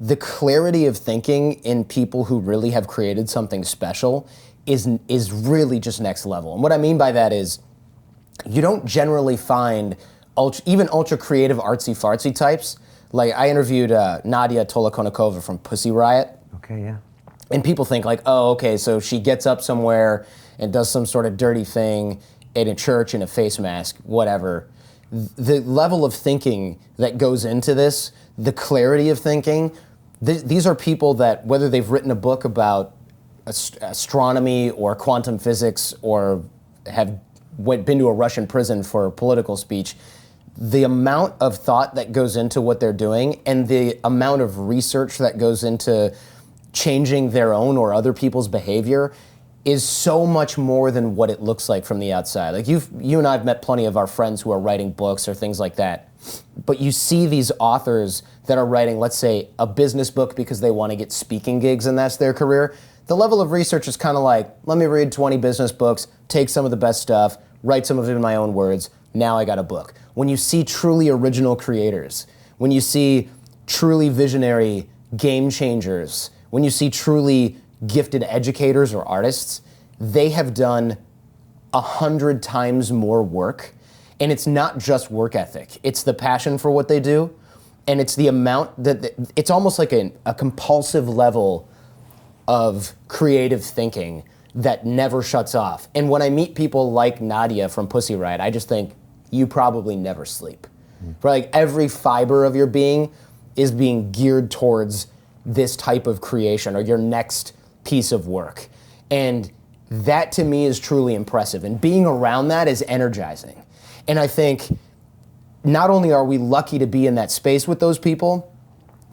the clarity of thinking in people who really have created something special is really just next level. And what I mean by that is, you don't generally find even ultra creative artsy fartsy types. Like I interviewed Nadia Tolokonnikova from Pussy Riot. Okay, yeah. And people think like, oh, okay, so she gets up somewhere and does some sort of dirty thing in a church in a face mask, whatever. The level of thinking that goes into this, the clarity of thinking, these are people that, whether they've written a book about astronomy or quantum physics or have been to a Russian prison for a political speech, the amount of thought that goes into what they're doing and the amount of research that goes into changing their own or other people's behavior is so much more than what it looks like from the outside. Like you and I have met plenty of our friends who are writing books or things like that, but you see these authors that are writing, let's say, a business book because they want to get speaking gigs and that's their career. The level of research is kind of like, let me read 20 business books, take some of the best stuff, write some of it in my own words, now I got a book. When you see truly original creators, when you see truly visionary game changers, when you see truly gifted educators or artists, they have done 100 times more work. And it's not just work ethic. It's the passion for what they do. And it's the amount that, it's almost like a compulsive level of creative thinking that never shuts off. And when I meet people like Nadia from Pussy Riot, I just think, you probably never sleep. For like every fiber of your being is being geared towards this type of creation or your next piece of work. And that to me is truly impressive. And being around that is energizing. And I think not only are we lucky to be in that space with those people,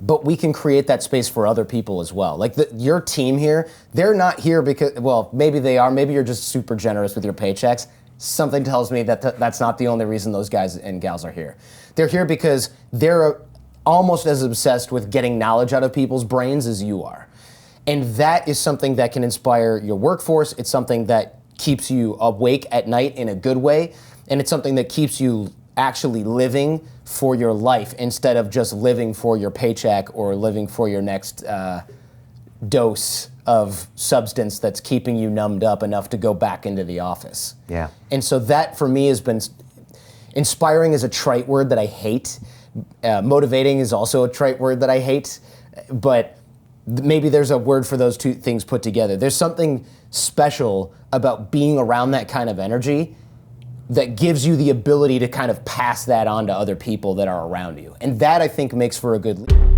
but we can create that space for other people as well. Like your team here, they're not here because, well, maybe they are, maybe you're just super generous with your paychecks. Something tells me that that's not the only reason those guys and gals are here. They're here because they're almost as obsessed with getting knowledge out of people's brains as you are. And that is something that can inspire your workforce. It's something that keeps you awake at night in a good way. And it's something that keeps you actually living for your life instead of just living for your paycheck or living for your next dose of substance that's keeping you numbed up enough to go back into the office. Yeah. And so that for me has been, inspiring is a trite word that I hate. Motivating is also a trite word that I hate, but maybe there's a word for those two things put together. There's something special about being around that kind of energy that gives you the ability to kind of pass that on to other people that are around you. And that I think makes for a good leader.